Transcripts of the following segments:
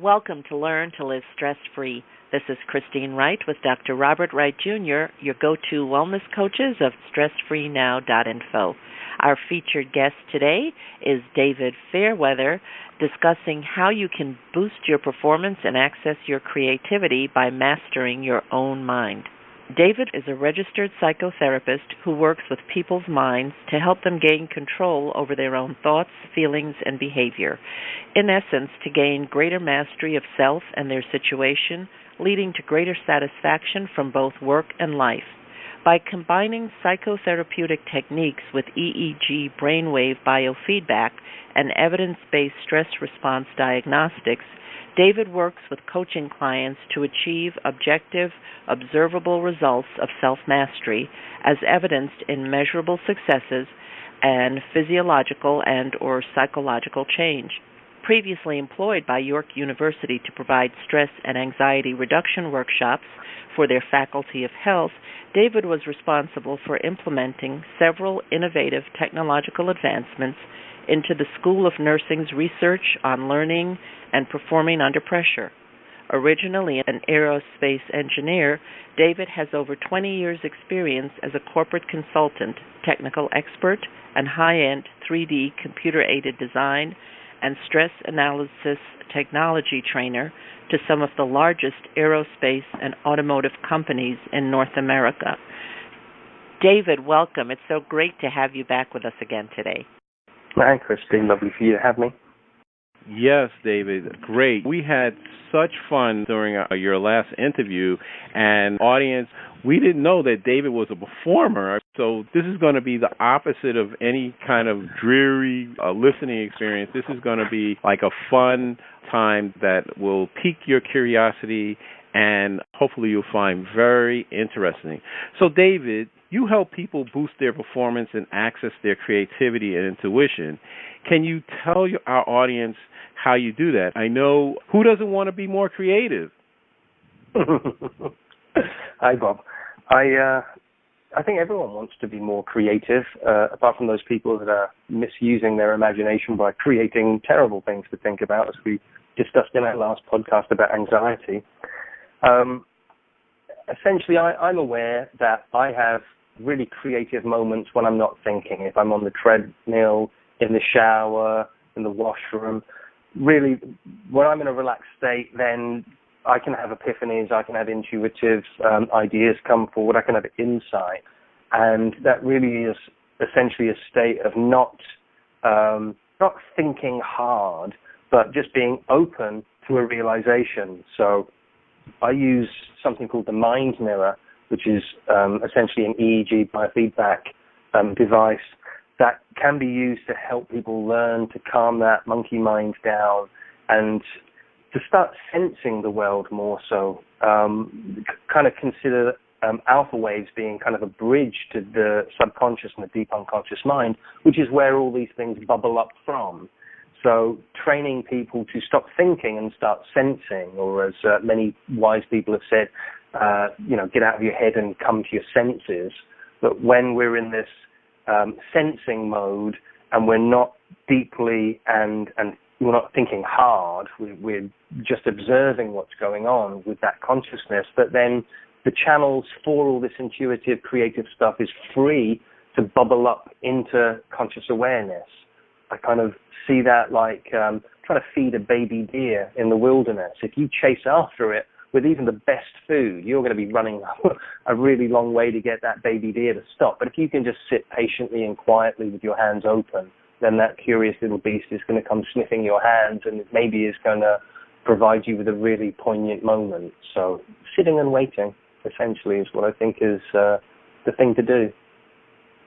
Welcome to Learn to Live Stress-Free. This is Christine Wright with Dr. Robert Wright Jr., your go-to wellness coaches of StressFreeNow.info. Our featured guest today is David Fairweather, discussing how you can boost your performance and access your creativity by mastering your own mind. David is a registered psychotherapist who works with people's minds to help them gain control over their own thoughts, feelings, and behavior. In essence, to gain greater mastery of self and their situation, leading to greater satisfaction from both work and life. By combining psychotherapeutic techniques with EEG brainwave biofeedback and evidence-based stress response diagnostics, David works with coaching clients to achieve objective, observable results of self-mastery as evidenced in measurable successes and physiological and/or psychological change. Previously employed by York University to provide stress and anxiety reduction workshops for their Faculty of Health, David was responsible for implementing several innovative technological advancements into the School of Nursing's research on learning and performing under pressure. Originally an aerospace engineer, David has over 20 years' experience as a corporate consultant, technical expert, and high-end 3D computer-aided design and stress analysis technology trainer to some of the largest aerospace and automotive companies in North America. David, welcome. It's so great to have you back with us again today. Hi, Christine. Lovely for you to have me. Yes, David. Great. We had such fun during your last interview, and audience, we didn't know that David was a performer, so this is going to be the opposite of any kind of dreary listening experience. This is going to be like a fun time that will pique your curiosity and hopefully you'll find very interesting. So, David, you help people boost their performance and access their creativity and intuition. Can you tell our audience how you do that? I know, who doesn't want to be more creative? Hi, Bob. I think everyone wants to be more creative, apart from those people that are misusing their imagination by creating terrible things to think about, as we discussed in our last podcast about anxiety. Essentially, I'm aware that I have really creative moments when I'm not thinking. If I'm on the treadmill, in the shower, in the washroom, really, when I'm in a relaxed state, then I can have epiphanies, I can have intuitive ideas come forward, I can have insight. And that really is essentially a state of not thinking hard, but just being open to a realization. So I use something called the mind mirror, which is essentially an EEG biofeedback device that can be used to help people learn to calm that monkey mind down and to start sensing the world more so. Kind of consider alpha waves being kind of a bridge to the subconscious and the deep unconscious mind, which is where all these things bubble up from. So training people to stop thinking and start sensing, or as many wise people have said, get out of your head and come to your senses. But when we're in this sensing mode and we're not deeply and we're not thinking hard, we're just observing what's going on with that consciousness, but then the channels for all this intuitive, creative stuff is free to bubble up into conscious awareness. I kind of see that like trying to feed a baby deer in the wilderness. If you chase after it with even the best food, you're going to be running a really long way to get that baby deer to stop. But if you can just sit patiently and quietly with your hands open, then that curious little beast is going to come sniffing your hands and maybe is going to provide you with a really poignant moment. So sitting and waiting, essentially, is what I think is the thing to do.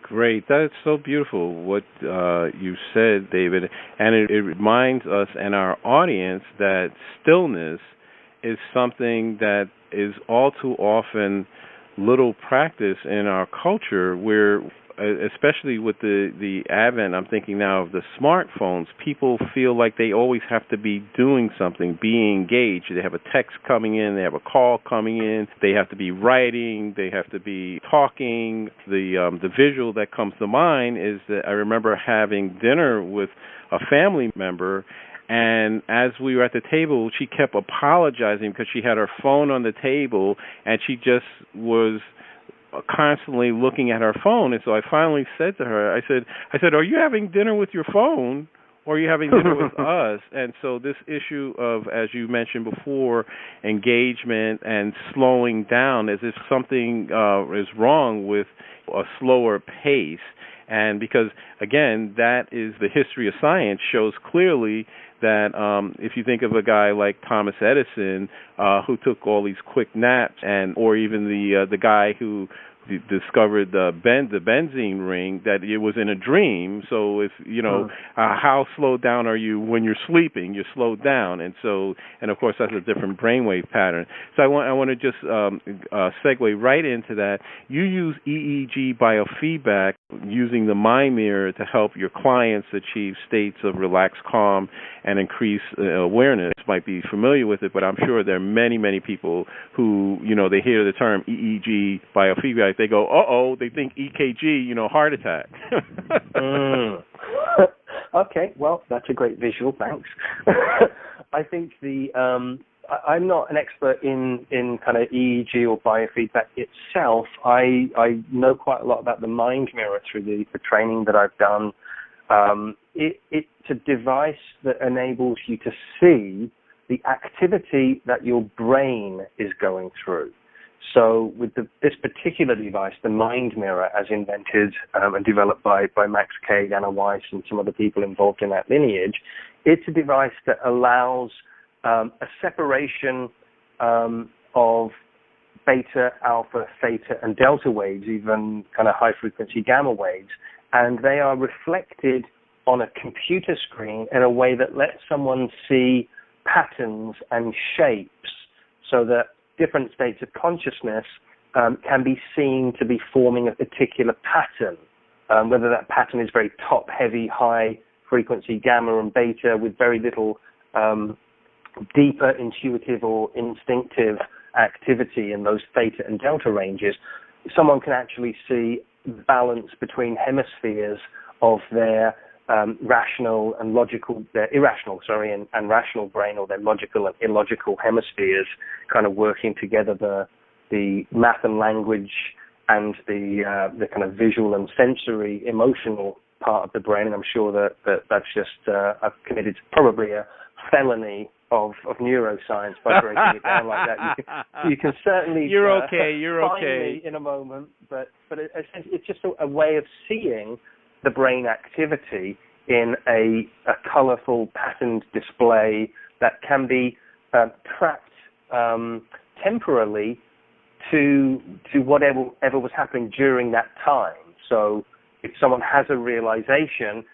Great. That's so beautiful what you said, David. And it reminds us and our audience that stillness is something that is all too often little practice in our culture, where especially with the advent, I'm thinking now of the smartphones, people feel like they always have to be doing something, being engaged. They have a text coming in, they have a call coming in, they have to be writing, they have to be talking. The visual that comes to mind is that I remember having dinner with a family member, And as we were at the table, she kept apologizing because she had her phone on the table and she just was constantly looking at her phone. And so I finally said to her, I said, are you having dinner with your phone or are you having dinner with us? And so this issue of, as you mentioned before, engagement and slowing down, as if something is wrong with a slower pace. And because, again, that is the history of science, shows clearly that if you think of a guy like Thomas Edison, who took all these quick naps, or even the guy who discovered the benzene ring, that it was in a dream. So if how slowed down are you when you're sleeping? You're slowed down, and of course that's a different brainwave pattern. So I want to just segue right into that. You use EEG biofeedback using the mind mirror to help your clients achieve states of relaxed calm and increase awareness. You might be familiar with it, but I'm sure there are many people who they hear the term EEG biofeedback, they go, uh-oh, they think EKG, heart attack. Okay, well, that's a great visual, thanks. I think I'm not an expert in kind of EEG or biofeedback itself. I know quite a lot about the mind mirror through the training that I've done. It's a device that enables you to see the activity that your brain is going through. So with this particular device, the mind mirror, as invented and developed by Max Kade, Anna Weiss, and some other people involved in that lineage, it's a device that allows a separation of beta, alpha, theta, and delta waves, even kind of high-frequency gamma waves, and they are reflected on a computer screen in a way that lets someone see patterns and shapes so that different states of consciousness can be seen to be forming a particular pattern, whether that pattern is very top-heavy, high-frequency gamma and beta with very little deeper intuitive or instinctive activity in those theta and delta ranges. Someone can actually see the balance between hemispheres of their rational and logical, their irrational, and rational brain, or their logical and illogical hemispheres kind of working together, the math and language and the kind of visual and sensory emotional part of the brain. And I'm sure that's just, I've committed probably a felony of neuroscience by breaking it down like that. You can certainly you're okay find me in a moment, but it's just a way of seeing the brain activity in a colorful patterned display that can be tracked temporarily to whatever was happening during that time. So if someone has a realization,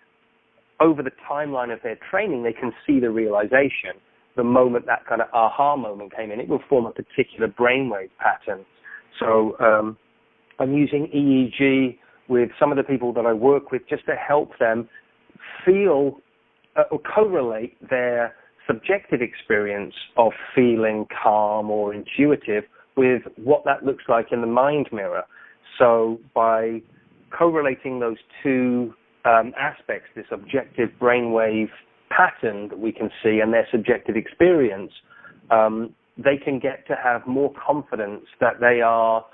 over the timeline of their training, they can see the realization. The moment that kind of aha moment came in, it will form a particular brainwave pattern. So I'm using EEG with some of the people that I work with just to help them feel or correlate their subjective experience of feeling calm or intuitive with what that looks like in the mind mirror. So by correlating those two aspects, this objective brainwave pattern that we can see and their subjective experience, they can get to have more confidence that they are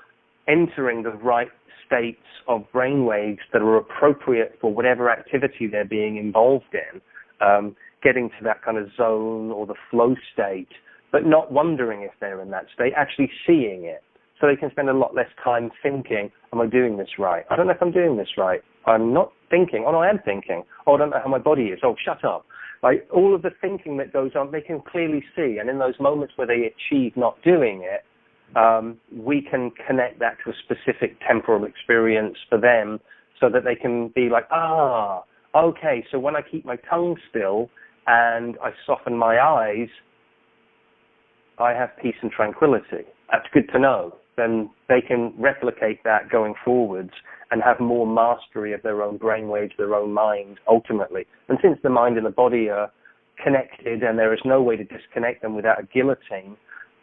entering the right states of brainwaves that are appropriate for whatever activity they're being involved in, getting to that kind of zone or the flow state, but not wondering if they're in that state, actually seeing it. So they can spend a lot less time thinking, am I doing this right? I don't know if I'm doing this right. I'm not thinking. Oh, no, I am thinking. Oh, I don't know how my body is. Oh, shut up. Like, all of the thinking that goes on, they can clearly see. And in those moments where they achieve not doing it, we can connect that to a specific temporal experience for them so that they can be like, okay, so when I keep my tongue still and I soften my eyes, I have peace and tranquility. That's good to know. Then they can replicate that going forwards and have more mastery of their own brainwaves, their own mind, ultimately. And since the mind and the body are connected and there is no way to disconnect them without a guillotine,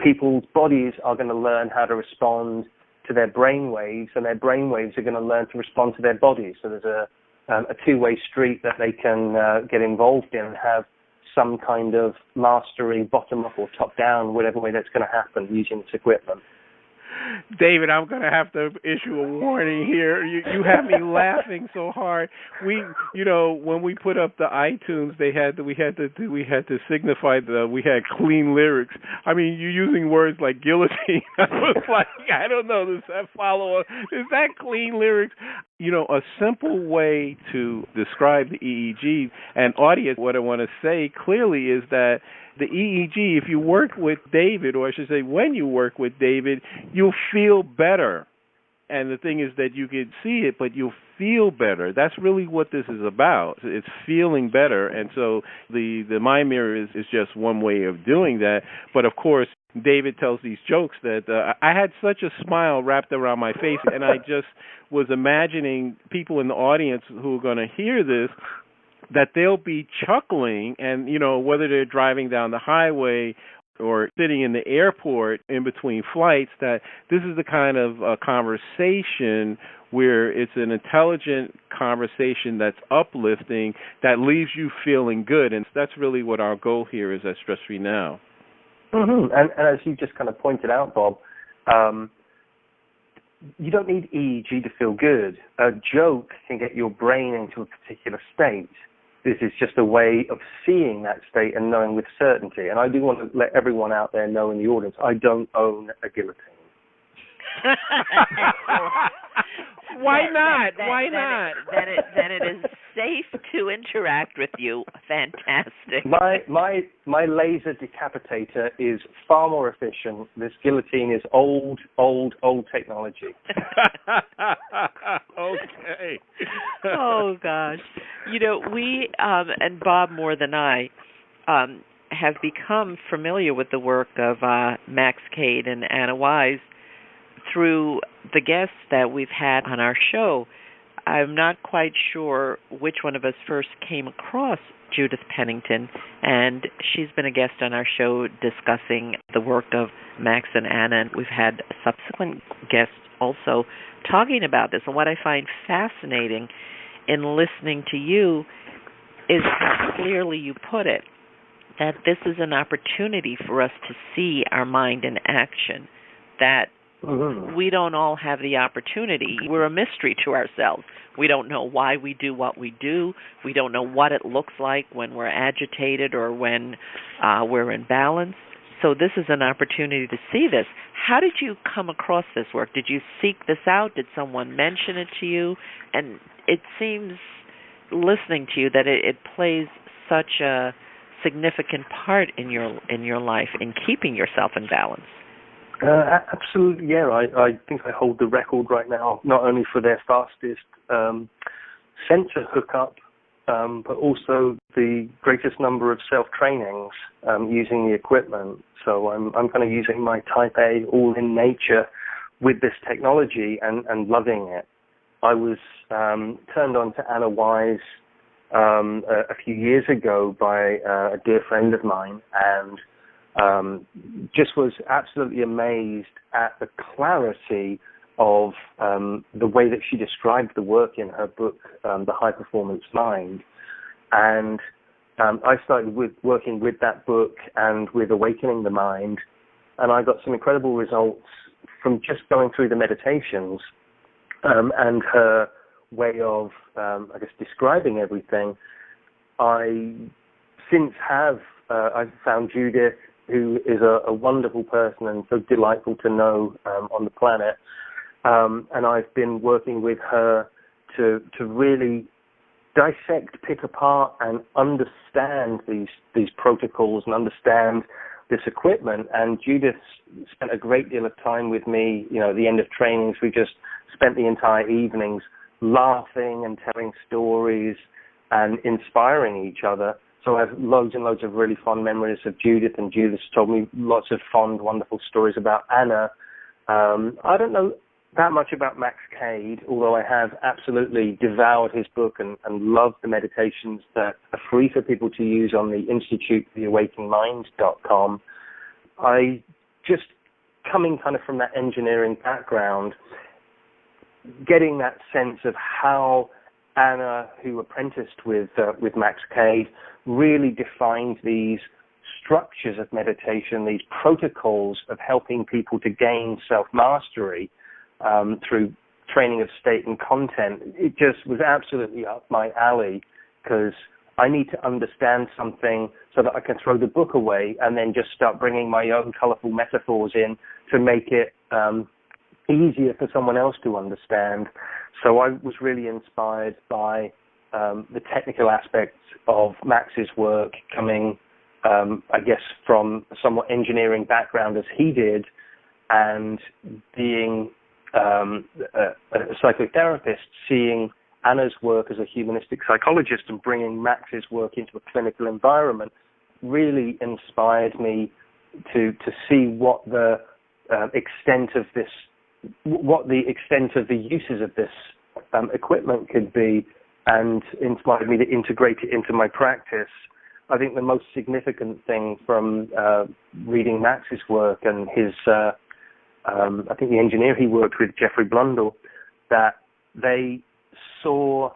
people's bodies are going to learn how to respond to their brainwaves, and their brainwaves are going to learn to respond to their bodies. So there's a two-way street that they can get involved in and have some kind of mastery, bottom-up or top-down, whatever way that's going to happen using this equipment. David, I'm going to have to issue a warning here. You have me laughing so hard. When we put up the iTunes, we had to signify that we had clean lyrics. I mean, you're using words like guillotine. I was like, I don't know, does that follow? Is that clean lyrics? A simple way to describe the EEG and audience, what I want to say clearly is that the EEG, if you work with David, or I should say when you work with David, you'll feel better. And the thing is that you can see it, but you'll feel better. That's really what this is about. It's feeling better. And so the mind mirror is just one way of doing that. But, of course, David tells these jokes that I had such a smile wrapped around my face, and I just was imagining people in the audience who are going to hear this, that they'll be chuckling, and, whether they're driving down the highway or sitting in the airport in between flights, that this is the kind of conversation where it's an intelligent conversation that's uplifting, that leaves you feeling good. And that's really what our goal here is at Stress Free Now. Mm-hmm. And as you just kind of pointed out, Bob, you don't need EEG to feel good. A joke can get your brain into a particular state. This is just a way of seeing that state and knowing with certainty. And I do want to let everyone out there know in the audience, I don't own a guillotine. Why not? Why not? Then it is safe to interact with you. Fantastic. My laser decapitator is far more efficient. This guillotine is old technology. Okay. Oh gosh. We and Bob more than I have become familiar with the work of Max Cade and Anna Wise through the guests that we've had on our show. I'm not quite sure which one of us first came across Judith Pennington, and she's been a guest on our show discussing the work of Max and Anna, and we've had subsequent guests also talking about this. And what I find fascinating in listening to you is how clearly you put it, that this is an opportunity for us to see our mind in action, that we don't all have the opportunity. We're a mystery to ourselves. We don't know why we do what we do. We don't know what it looks like when we're agitated or when we're in balance. So this is an opportunity to see this. How did you come across this work? Did you seek this out? Did someone mention it to you? And it seems, listening to you, that it plays such a significant part in your life in keeping yourself in balance. Absolutely, yeah. I think I hold the record right now, not only for their fastest sensor hookup, but also the greatest number of self-trainings using the equipment. So I'm kind of using my Type A all in nature with this technology and loving it. I was turned on to Anna Wise a few years ago by a dear friend of mine, and just was absolutely amazed at the clarity of the way that she described the work in her book, The High Performance Mind. And I started working with that book and with Awakening the Mind, and I got some incredible results from just going through the meditations and her way of, describing everything. I since have I've found Judith, who is a wonderful person and so delightful to know on the planet. And I've been working with her to really dissect, pick apart, and understand these protocols and understand this equipment. And Judith spent a great deal of time with me. At the end of trainings, we just spent the entire evenings laughing and telling stories and inspiring each other. So I have loads and loads of really fond memories of Judith, and Judith's told me lots of fond, wonderful stories about Anna. I don't know that much about Max Cade, although I have absolutely devoured his book and loved the meditations that are free for people to use on the Institute for the AwakeningMind.com. I just, coming kind of from that engineering background, getting that sense of how Anna, who apprenticed with Max Cade, really defined these structures of meditation, these protocols of helping people to gain self-mastery through training of state and content. It just was absolutely up my alley, because I need to understand something so that I can throw the book away and then just start bringing my own colorful metaphors in to make it easier for someone else to understand. So I was really inspired by the technical aspects of Max's work, coming, I guess, from a somewhat engineering background as he did, and being a psychotherapist, seeing Anna's work as a humanistic psychologist and bringing Max's work into a clinical environment really inspired me to see what the extent of the uses of this equipment could be, and inspired me to integrate it into my practice. I think the most significant thing from reading Max's work and his, I think the engineer he worked with, Jeffrey Blundell, that they saw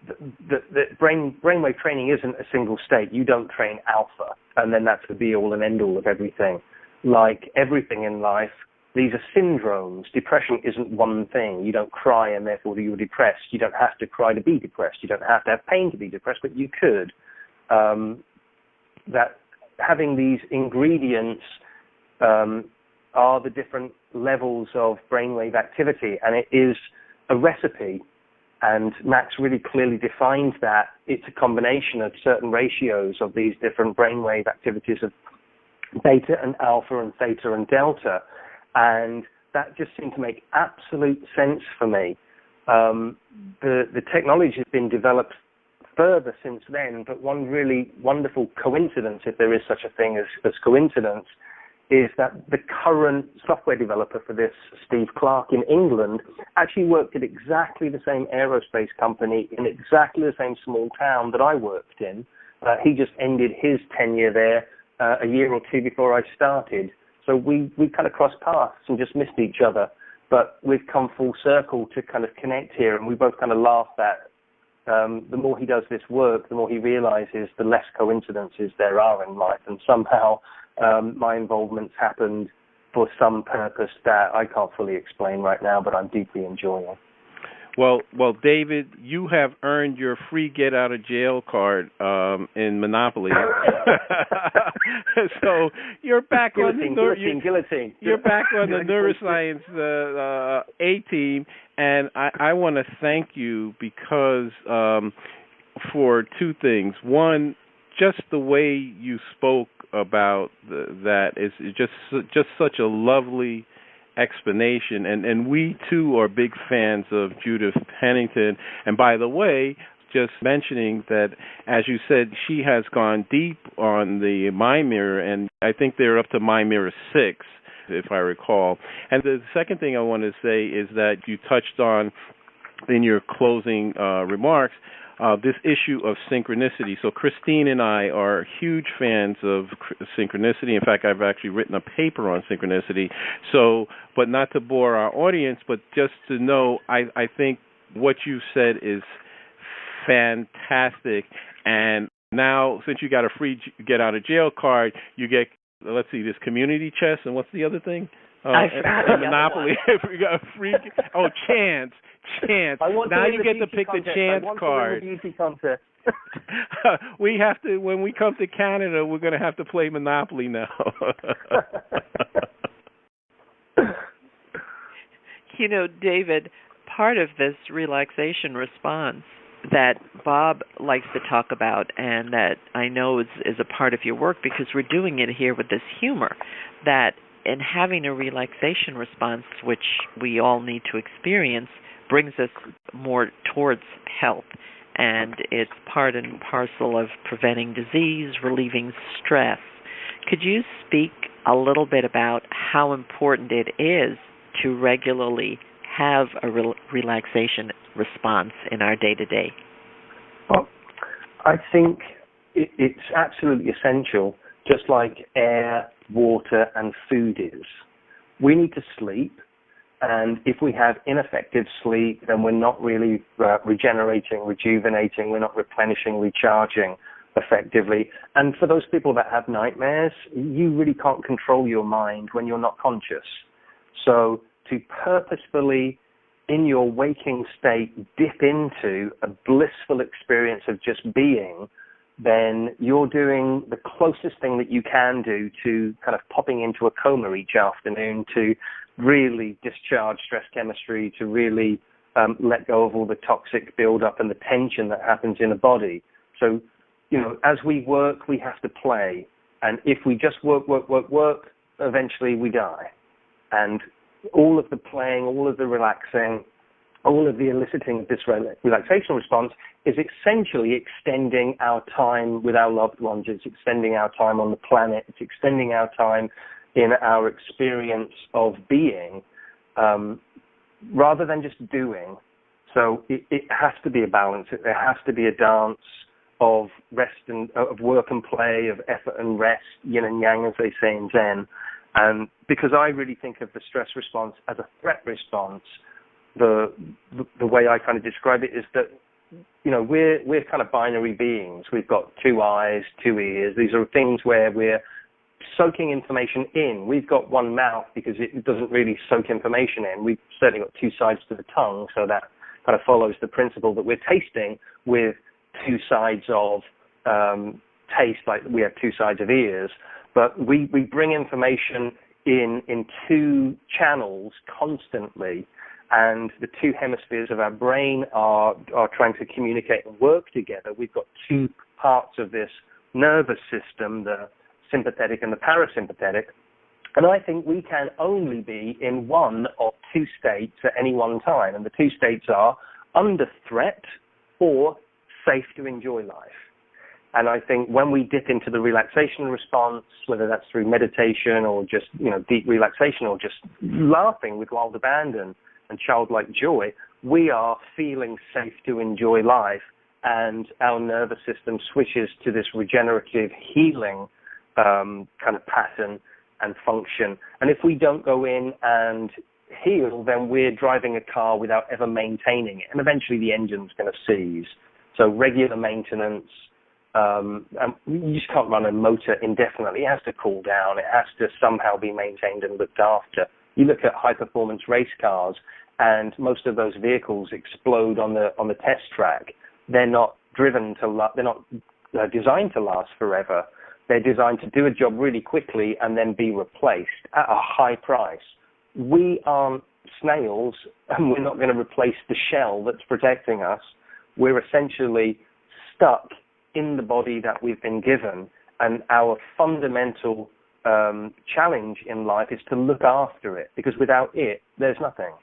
that brainwave training isn't a single state. You don't train alpha and then that's the be-all and end-all of everything. Like everything in life, these are syndromes. Depression isn't one thing. You don't cry and therefore you're depressed. You don't have to cry to be depressed. You don't have to have pain to be depressed, but you could. That having these ingredients are the different levels of brainwave activity, and it is a recipe. And Max really clearly defines that. It's a combination of certain ratios of these different brainwave activities of beta and alpha and theta and delta. And that just seemed to make absolute sense for me. The technology has been developed further since then, but one really wonderful coincidence, if there is such a thing as coincidence, is that the current software developer for this, Steve Clark in England, actually worked at exactly the same aerospace company in exactly the same small town that I worked in. He just ended his tenure there a year or two before I started. So we kind of crossed paths and just missed each other. But we've come full circle to kind of connect here, and we both kind of laugh that the more he does this work, the more he realizes the less coincidences there are in life, and somehow my involvement's happened for some purpose that I can't fully explain right now, but I'm deeply enjoying. Well, David, you have earned your free get-out-of-jail card in Monopoly. So you're back on the guillotine. You're back on the neuroscience A team, and I want to thank you because for two things. One, just the way you spoke about that is just such a lovely explanation, and we too are big fans of Judith Pennington. And by the way, just mentioning that, as you said, she has gone deep on the Mind Mirror, and I think they're up to Mind Mirror 6, if I recall. And the second thing I want to say is that you touched on in your closing remarks this issue of synchronicity. So Christine and I are huge fans of synchronicity. In fact, I've actually written a paper on synchronicity. So, but not to bore our audience, but just to know, I think what you said is fantastic. And now, since you got a free get-out-of-jail card, you get, let's see, this community chest, and what's the other thing? And Monopoly. We got a free. Oh, chance. Now you get to pick the chance card. We have to. When we come to Canada, we're going to have to play Monopoly now. You know, David, part of this relaxation response that Bob likes to talk about, and that I know is a part of your work, because we're doing it here with this humor, that in having a relaxation response, which we all need to experience, brings us more towards health. And it's part and parcel of preventing disease, relieving stress. Could you speak a little bit about how important it is to regularly have a relaxation response in our day-to-day? Well, I think it's absolutely essential, just like air, water, and food is. We need to sleep, And if we have ineffective sleep, then we're not really regenerating, rejuvenating, we're not replenishing, recharging effectively. And for those people that have nightmares, you really can't control your mind when you're not conscious. So to purposefully, in your waking state, dip into a blissful experience of just being, then you're doing the closest thing that you can do to kind of popping into a coma each afternoon, to really discharge stress chemistry, to really let go of all the toxic buildup and the tension that happens in the body. So, as we work, we have to play. And if we just work, eventually we die. And all of the playing, all of the relaxing, all of the eliciting of this relaxation response is essentially extending our time with our loved ones. It's extending our time on the planet. It's extending our time in our experience of being, rather than just doing. So it has to be a balance. There has to be a dance of rest and of work and play, of effort and rest, yin and yang, as they say in Zen. And because I really think of the stress response as a threat response, the way I kind of describe it is that, we're kind of binary beings. We've got two eyes, two ears. These are things where we're soaking information in. We've got one mouth because it doesn't really soak information in. We've certainly got two sides to the tongue, so that kind of follows the principle that we're tasting with two sides of taste, like we have two sides of ears. But we bring information in two channels constantly, and the two hemispheres of our brain are trying to communicate and work together. We've got two parts of this nervous system, the sympathetic and the parasympathetic, and I think we can only be in one of two states at any one time, and the two states are under threat or safe to enjoy life. And I think when we dip into the relaxation response, whether that's through meditation or just, deep relaxation or just laughing with wild abandon and childlike joy, we are feeling safe to enjoy life, and our nervous system switches to this regenerative healing kind of pattern and function. And if we don't go in and heal, then we're driving a car without ever maintaining it, and eventually the engine's going to seize. So regular maintenance. And you just can't run a motor indefinitely. It has to cool down. It has to somehow be maintained and looked after. You look at high-performance race cars, and most of those vehicles explode on the test track. They're not driven to. They're not designed to last forever. They're designed to do a job really quickly and then be replaced at a high price. We aren't snails, and we're not going to replace the shell that's protecting us. We're essentially stuck in the body that we've been given, and our fundamental challenge in life is to look after it, because without it, there's nothing.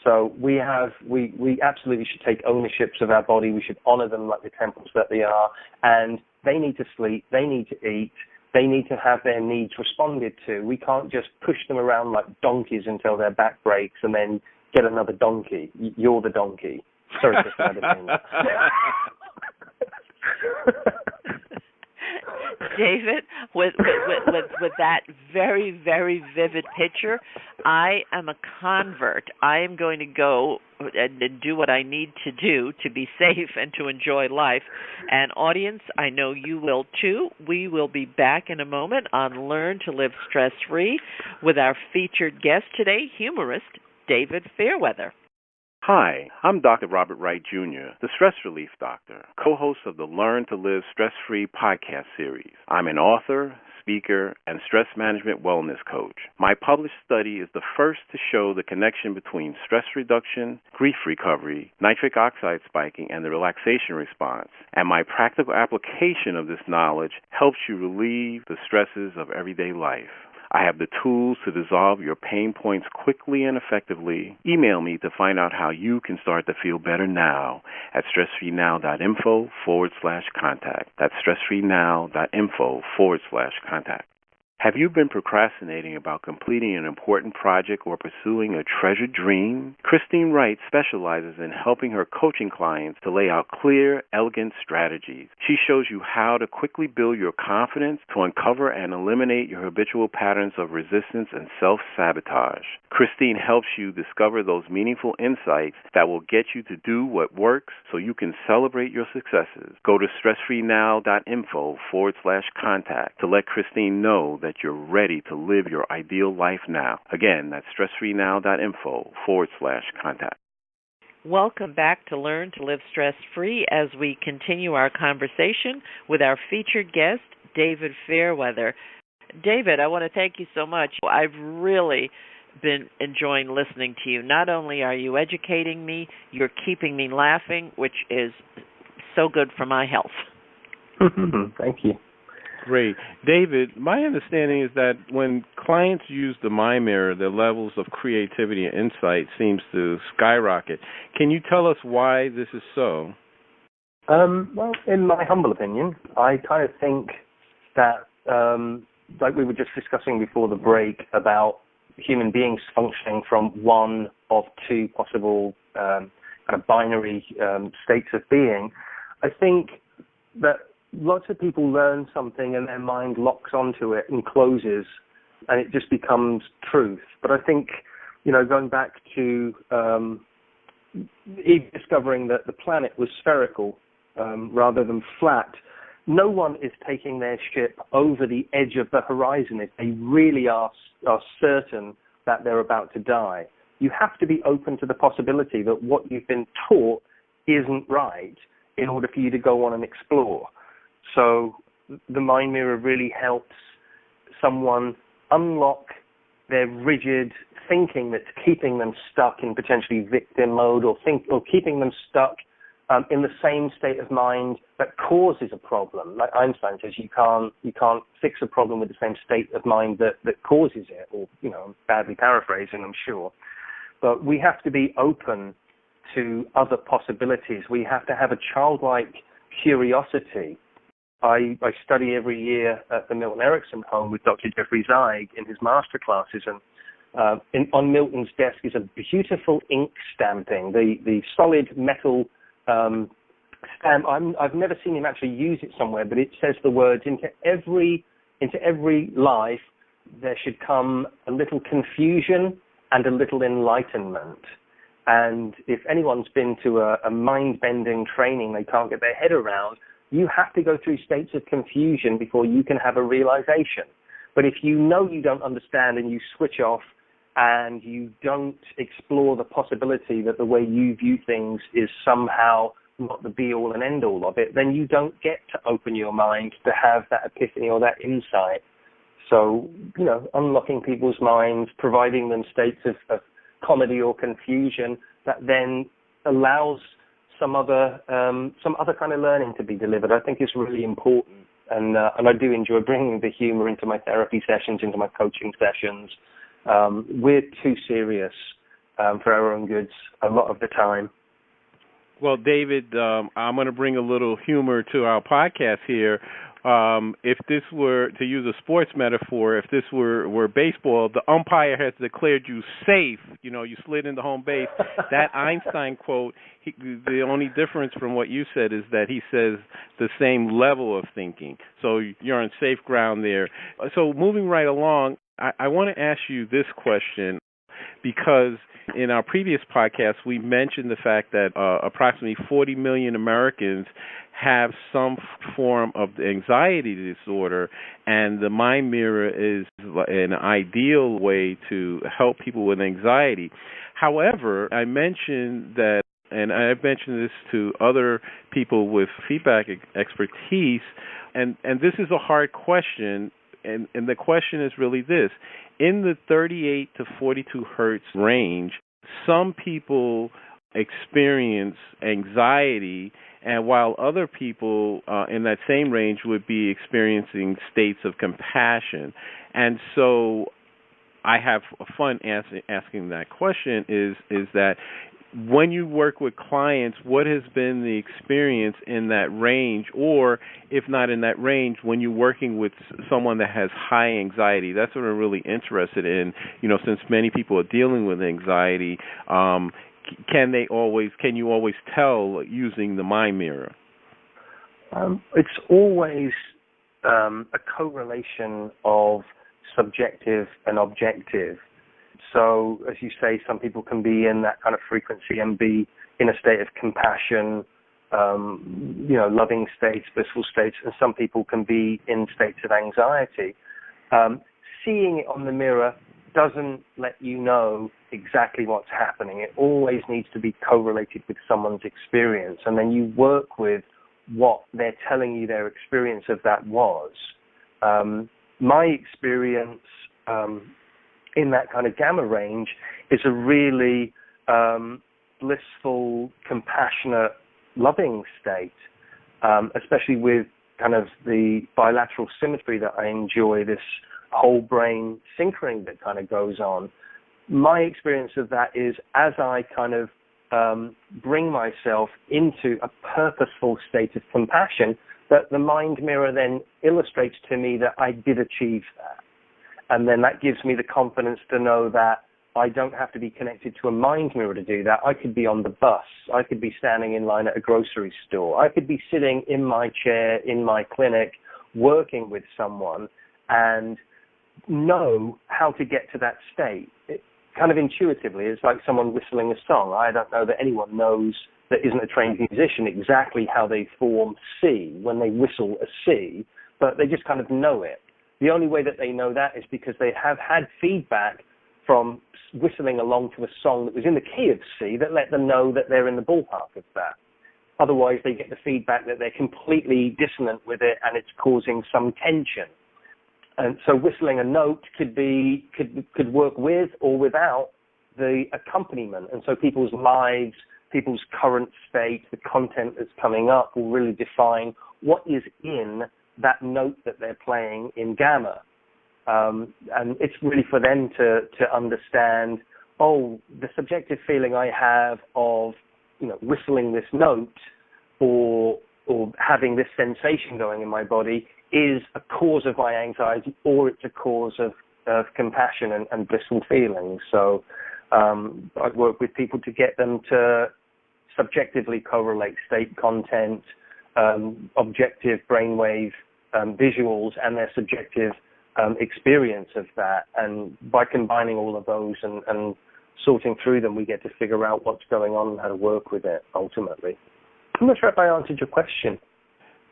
So we absolutely should take ownerships of our body. We should honor them like the temples that they are, and they need to sleep, they need to eat, they need to have their needs responded to. We can't just push them around like donkeys until their back breaks and then get another donkey. You're the donkey. Sorry, Chris, I didn't mean that. David, with that very, very vivid picture, I am a convert. I am going to go and do what I need to do to be safe and to enjoy life. And audience, I know you will too. We will be back in a moment on Learn to Live Stress-Free with our featured guest today, humorist David Fairweather. Hi, I'm Dr. Robert Wright, Jr., the Stress Relief Doctor, co-host of the Learn to Live Stress-Free podcast series. I'm an author, speaker, and stress management wellness coach. My published study is the first to show the connection between stress reduction, grief recovery, nitric oxide spiking, and the relaxation response. And my practical application of this knowledge helps you relieve the stresses of everyday life. I have the tools to dissolve your pain points quickly and effectively. Email me to find out how you can start to feel better now at stressfreenow.info/contact. That's stressfreenow.info/contact. Have you been procrastinating about completing an important project or pursuing a treasured dream? Christine Wright specializes in helping her coaching clients to lay out clear, elegant strategies. She shows you how to quickly build your confidence to uncover and eliminate your habitual patterns of resistance and self-sabotage. Christine helps you discover those meaningful insights that will get you to do what works so you can celebrate your successes. Go to stressfreenow.info/contact to let Christine know that you're ready to live your ideal life now. Again, that's stressfreenow.info/contact. Welcome back to Learn to Live Stress-Free as we continue our conversation with our featured guest, David Fairweather. David, I want to thank you so much. I've really been enjoying listening to you. Not only are you educating me, you're keeping me laughing, which is so good for my health. Thank you. Great. David, my understanding is that when clients use the Mind Mirror, their levels of creativity and insight seems to skyrocket. Can you tell us why this is so? Well, in my humble opinion, I kind of think that, like we were just discussing before the break about human beings functioning from one of two possible kind of binary states of being, I think that lots of people learn something and their mind locks onto it and closes, and it just becomes truth. But I think, going back to Eve discovering that the planet was spherical rather than flat, no one is taking their ship over the edge of the horizon if they really are certain that they're about to die. You have to be open to the possibility that what you've been taught isn't right in order for you to go on and explore. So the Mind Mirror really helps someone unlock their rigid thinking that's keeping them stuck in potentially victim mode, or keeping them stuck in the same state of mind that causes a problem. Like Einstein says, you can't fix a problem with the same state of mind that causes it, or, I'm badly paraphrasing, I'm sure. But we have to be open to other possibilities. We have to have a childlike curiosity. I study every year at the Milton Erickson home with Dr. Jeffrey Zeig in his master classes, and on Milton's desk is a beautiful ink stamping, the solid metal stamp. I've never seen him actually use it somewhere, but it says the words, into every life there should come a little confusion and a little enlightenment. And if anyone's been to a mind-bending training they can't get their head around, you have to go through states of confusion before you can have a realization. But if you know you don't understand and you switch off and you don't explore the possibility that the way you view things is somehow not the be-all and end-all of it, then you don't get to open your mind to have that epiphany or that insight. So, unlocking people's minds, providing them states of comedy or confusion that then allows some other kind of learning to be delivered, I think is really important. And I do enjoy bringing the humor into my therapy sessions, into my coaching sessions. We're too serious for our own goods a lot of the time. Well, David, I'm going to bring a little humor to our podcast here. If this were, to use a sports metaphor, if this were baseball, the umpire has declared you safe. You slid into home base. That Einstein quote, the only difference from what you said is that he says the same level of thinking. So you're on safe ground there. So moving right along, I want to ask you this question, because in our previous podcast, we mentioned the fact that approximately 40 million Americans have some form of anxiety disorder, and the Mind Mirror is an ideal way to help people with anxiety. However, I mentioned that, and I've mentioned this to other people with feedback expertise, and this is a hard question, and the question is really this. In the 38 to 42 hertz range, some people experience anxiety, and while other people in that same range would be experiencing states of compassion. And so I have fun asking that question is that when you work with clients, what has been the experience in that range, or if not in that range, when you're working with someone that has high anxiety? That's what I'm really interested in. Since many people are dealing with anxiety, can you always tell using the mind mirror? It's always a correlation of subjective and objective. So, as you say, some people can be in that kind of frequency and be in a state of compassion, loving states, blissful states, and some people can be in states of anxiety. Seeing it on the mirror doesn't let you know exactly what's happening. It always needs to be correlated with someone's experience, and then you work with what they're telling you their experience of that was. My experience in that kind of gamma range is a really blissful, compassionate, loving state, especially with kind of the bilateral symmetry that I enjoy, this whole brain synchrony that kind of goes on. My experience of that is as I kind of bring myself into a purposeful state of compassion, that the mind mirror then illustrates to me that I did achieve that. And then that gives me the confidence to know that I don't have to be connected to a mind mirror to do that. I could be on the bus. I could be standing in line at a grocery store. I could be sitting in my chair in my clinic working with someone and know how to get to that state. Kind of intuitively, it's like someone whistling a song. I don't know that anyone knows that isn't a trained musician exactly how they form C when they whistle a C, but they just kind of know it. The only way that they know that is because they have had feedback from whistling along to a song that was in the key of C that let them know that they're in the ballpark of that. Otherwise, they get the feedback that they're completely dissonant with it and it's causing some tension. And so whistling a note could work with or without the accompaniment. And so people's lives, people's current state, the content that's coming up will really define what is in that note that they're playing in gamma. And it's really for them to understand, the subjective feeling I have of, whistling this note or having this sensation going in my body is a cause of my anxiety, or it's a cause of compassion and blissful feelings. So I work with people to get them to subjectively correlate state content, objective brainwave visuals, and their subjective experience of that. And by combining all of those and sorting through them, we get to figure out what's going on and how to work with it ultimately. I'm not sure if I answered your question.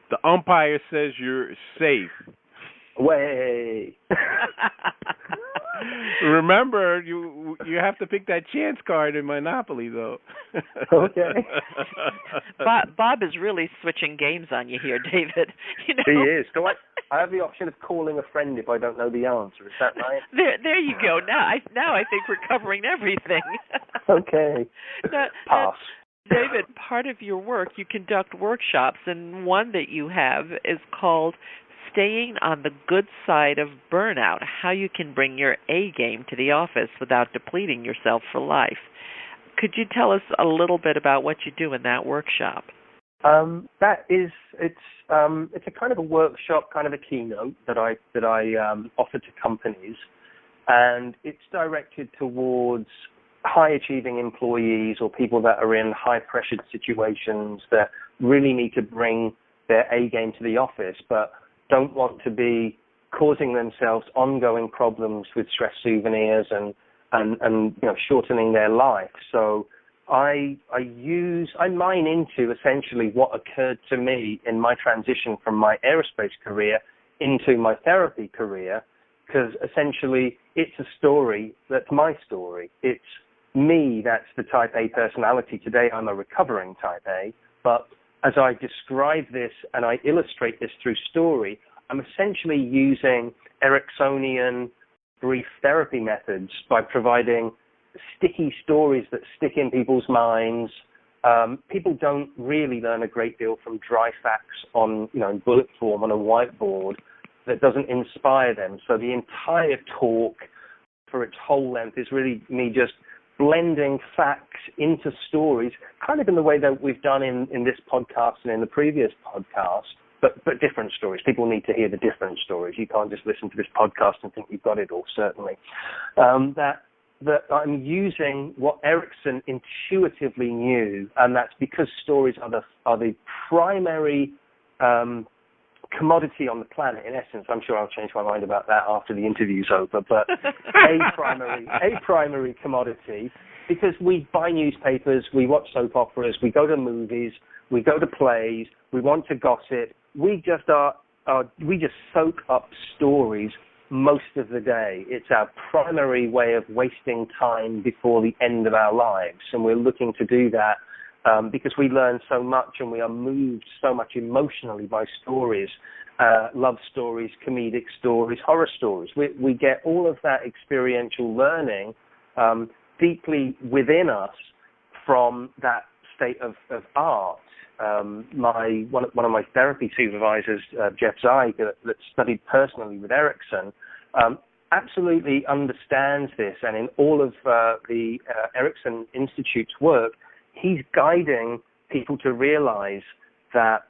The umpire says you're safe. Way. Remember, you have to pick that chance card in Monopoly, though. Okay. Bob is really switching games on you here, David. He is. So I have the option of calling a friend if I don't know the answer. Is that right? There you go. Now I think we're covering everything. Okay. Pass. David, part of your work, you conduct workshops, and one that you have is called Staying on the Good Side of Burnout, How You Can Bring Your A Game to the Office Without Depleting Yourself for Life. Could you tell us a little bit about what you do in that workshop? It's a kind of a workshop, kind of a keynote that I offer to companies, and it's directed towards high-achieving employees or people that are in high-pressured situations that really need to bring their A game to the office, but don't want to be causing themselves ongoing problems with stress souvenirs and shortening their life. So I mine into essentially what occurred to me in my transition from my aerospace career into my therapy career, because essentially it's a story that's my story. It's me that's the type A personality. Today I'm a recovering type A, but as I describe this and I illustrate this through story, I'm essentially using Ericksonian brief therapy methods by providing sticky stories that stick in people's minds. People don't really learn a great deal from dry facts on, in bullet form on a whiteboard that doesn't inspire them. So the entire talk for its whole length is really me just blending facts into stories, kind of in the way that we've done in this podcast and in the previous podcast, but different stories. People need to hear the different stories. You can't just listen to this podcast and think you've got it all, certainly. That I'm using what Erickson intuitively knew, and that's because stories are the primary commodity on the planet, in essence. I'm sure I'll change my mind about that after the interview's over, but a primary commodity, because we buy newspapers, we watch soap operas, we go to movies, we go to plays, we want to gossip. We just soak up stories most of the day. It's our primary way of wasting time before the end of our lives, and we're looking to do that because we learn so much and we are moved so much emotionally by stories, love stories, comedic stories, horror stories. We get all of that experiential learning deeply within us from that state of art. One of my therapy supervisors, Jeff Zeig, that studied personally with Erickson, absolutely understands this, and in all of the Erickson Institute's work, he's guiding people to realize that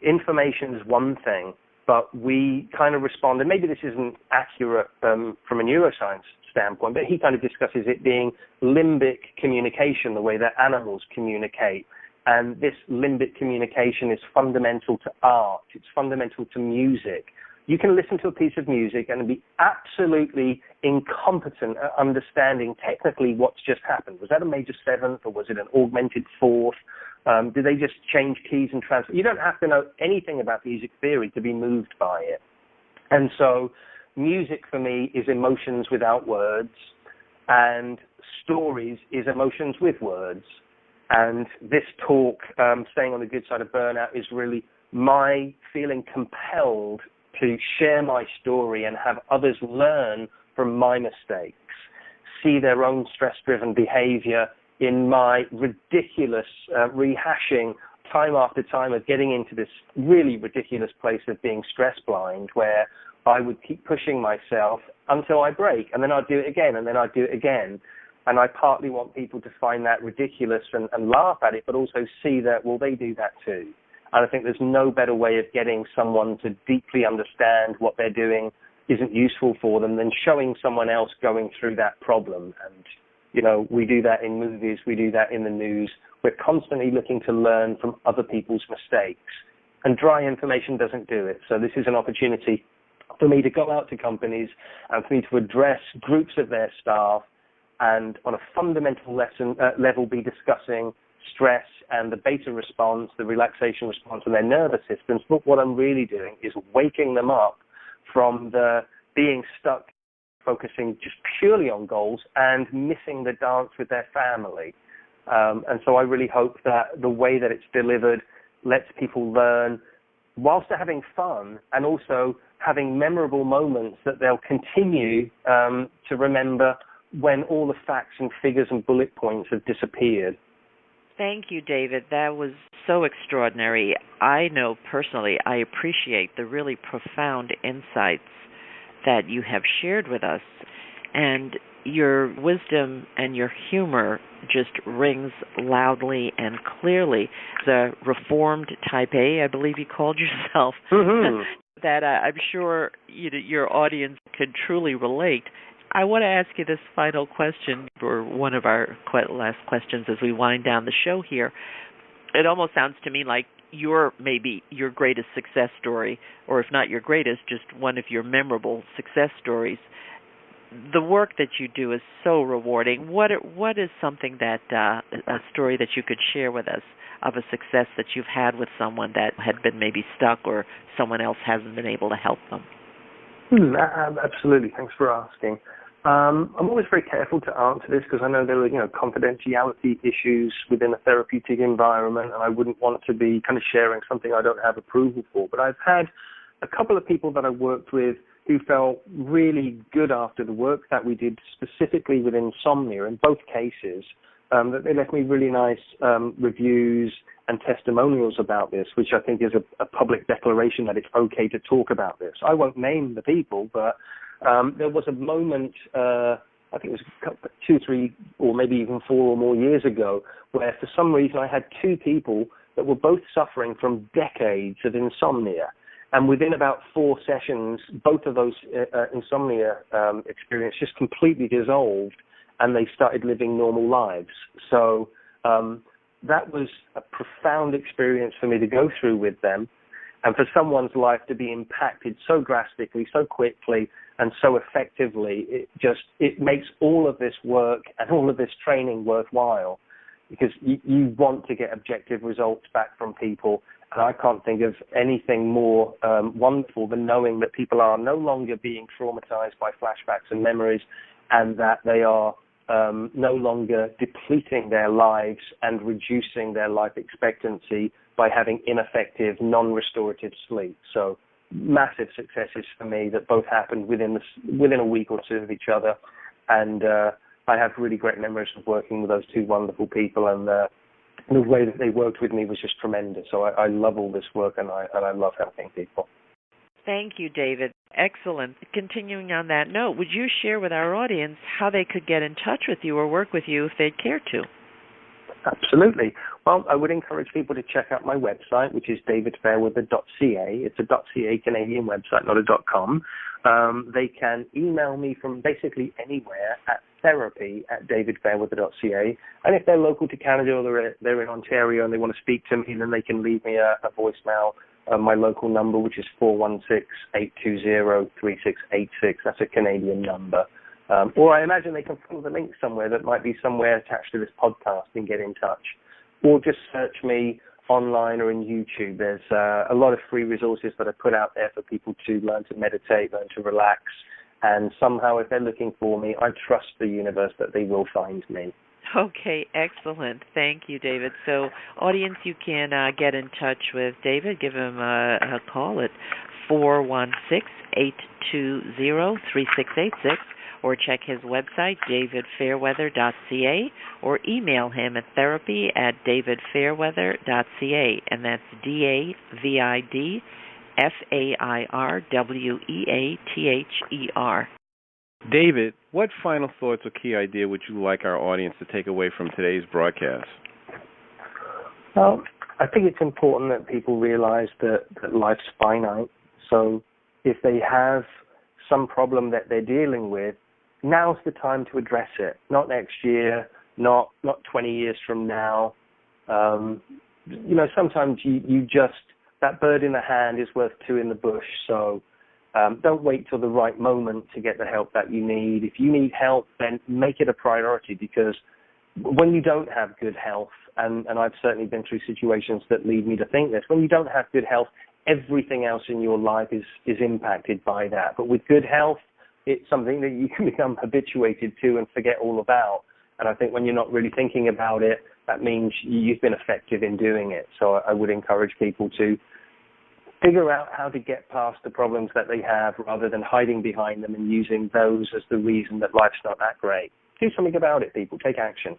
information is one thing, but we kind of respond, and maybe this isn't accurate from a neuroscience standpoint, but he kind of discusses it being limbic communication, the way that animals communicate. And this limbic communication is fundamental to art. It's fundamental to music. You can listen to a piece of music and be absolutely incompetent at understanding technically what's just happened. Was that a major seventh, or was it an augmented fourth? Did they just change keys and transfer? You don't have to know anything about music theory to be moved by it. And so music for me is emotions without words, and stories is emotions with words. And this talk, Staying on the Good Side of Burnout, is really my feeling compelled to share my story and have others learn from my mistakes, see their own stress-driven behavior in my ridiculous rehashing time after time of getting into this really ridiculous place of being stress blind, where I would keep pushing myself until I break, and then I'd do it again, and then I'd do it again. And I partly want people to find that ridiculous and laugh at it, but also see that, well, they do that too. And I think there's no better way of getting someone to deeply understand what they're doing isn't useful for them than showing someone else going through that problem. And, you know, we do that in movies, we do that in the news. We're constantly looking to learn from other people's mistakes. And dry information doesn't do it. So this is an opportunity for me to go out to companies and for me to address groups of their staff and on a fundamental level be discussing stress and the beta response, the relaxation response in their nervous systems. But what I'm really doing is waking them up from the being stuck, focusing just purely on goals and missing the dance with their family. And so I really hope that the way that it's delivered lets people learn whilst they're having fun and also having memorable moments that they'll continue to remember when all the facts and figures and bullet points have disappeared. Thank you, David. That was so extraordinary. I know personally I appreciate the really profound insights that you have shared with us, and your wisdom and your humor just rings loudly and clearly. The reformed type A, I believe you called yourself, that I'm sure your audience can truly relate. I want to ask you this final question, or one of our last questions as we wind down the show here. It almost sounds to me like maybe your greatest success story, or if not your greatest, just one of your memorable success stories. The work that you do is so rewarding. What is something that, a story that you could share with us of a success that you've had with someone that had been maybe stuck or someone else hasn't been able to help them? Absolutely. Thanks for asking. I'm always very careful to answer this because I know there are, confidentiality issues within a therapeutic environment, and I wouldn't want to be kind of sharing something I don't have approval for. But I've had a couple of people that I worked with who felt really good after the work that we did specifically with insomnia in both cases, that they left me really nice reviews and testimonials about this, which I think is a public declaration that it's okay to talk about this. I won't name the people, but there was a moment I think it was 2, 3, or maybe even 4 or more years ago, where for some reason I had 2 people that were both suffering from decades of insomnia. And within about 4 sessions, both of those insomnia experience just completely dissolved, and they started living normal lives. So that was a profound experience for me to go through with them, and for someone's life to be impacted so drastically, so quickly, and so effectively. It makes all of this work and all of this training worthwhile, because you want to get objective results back from people. And I can't think of anything more wonderful than knowing that people are no longer being traumatized by flashbacks and memories, and that they are no longer depleting their lives and reducing their life expectancy by having ineffective, non-restorative sleep. So massive successes for me that both happened within a week or 2 of each other. And I have really great memories of working with those 2 wonderful people, and the way that they worked with me was just tremendous. So I love all this work, and I love helping people. Thank you, David. Excellent. Continuing on that note, would you share with our audience how they could get in touch with you or work with you if they'd care to? Absolutely. Well, I would encourage people to check out my website, which is davidfairweather.ca. It's a .ca Canadian website, not a .com. They can email me from basically anywhere at therapy@davidfairweather.ca. And if they're local to Canada or they're in Ontario and they want to speak to me, then they can leave me a voicemail. My local number, which is 416-820-3686. That's a Canadian number. Or I imagine they can follow the link somewhere that might be somewhere attached to this podcast and get in touch. Or just search me online or in YouTube. There's a lot of free resources that I put out there for people to learn to meditate, learn to relax. And somehow, if they're looking for me, I trust the universe that they will find me. Okay, excellent. Thank you, David. So, audience, you can get in touch with David. Give him a call at 416-820-3686, or check his website, davidfairweather.ca, or email him at therapy@davidfairweather.ca, and that's DAVIDFAIRWEATHER. David, what final thoughts or key idea would you like our audience to take away from today's broadcast? Well, I think it's important that people realize that life's finite. So if they have some problem that they're dealing with, now's the time to address it. Not next year, not 20 years from now. Sometimes you just, that bird in the hand is worth 2 in the bush. So don't wait till the right moment to get the help that you need. If you need help, then make it a priority, because when you don't have good health, and I've certainly been through situations that lead me to think this, when you don't have good health, everything else in your life is impacted by that. But with good health, it's something that you can become habituated to and forget all about. And I think when you're not really thinking about it, that means you've been effective in doing it. So I would encourage people to figure out how to get past the problems that they have, rather than hiding behind them and using those as the reason that life's not that great. Do something about it, people. Take action.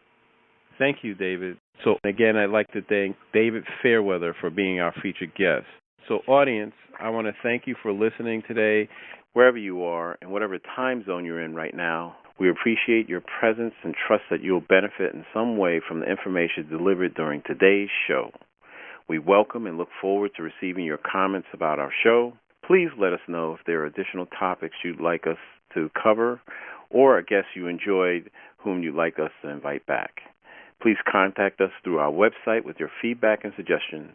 Thank you, David. So, again, I'd like to thank David Fairweather for being our featured guest. So, audience, I want to thank you for listening today, wherever you are and whatever time zone you're in right now. We appreciate your presence and trust that you'll benefit in some way from the information delivered during today's show. We welcome and look forward to receiving your comments about our show. Please let us know if there are additional topics you'd like us to cover, or a guest you enjoyed whom you'd like us to invite back. Please contact us through our website with your feedback and suggestions.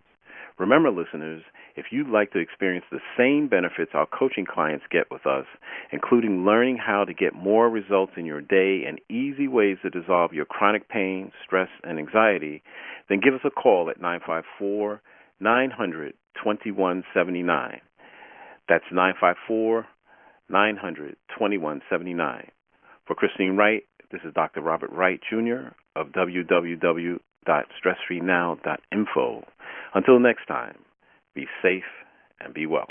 Remember, listeners, if you'd like to experience the same benefits our coaching clients get with us, including learning how to get more results in your day and easy ways to dissolve your chronic pain, stress, and anxiety, then give us a call at 954-900-2179. That's 954-900-2179. For Christine Wright, this is Dr. Robert Wright, Jr. of www.stressfreenow.info. Until next time, be safe and be well.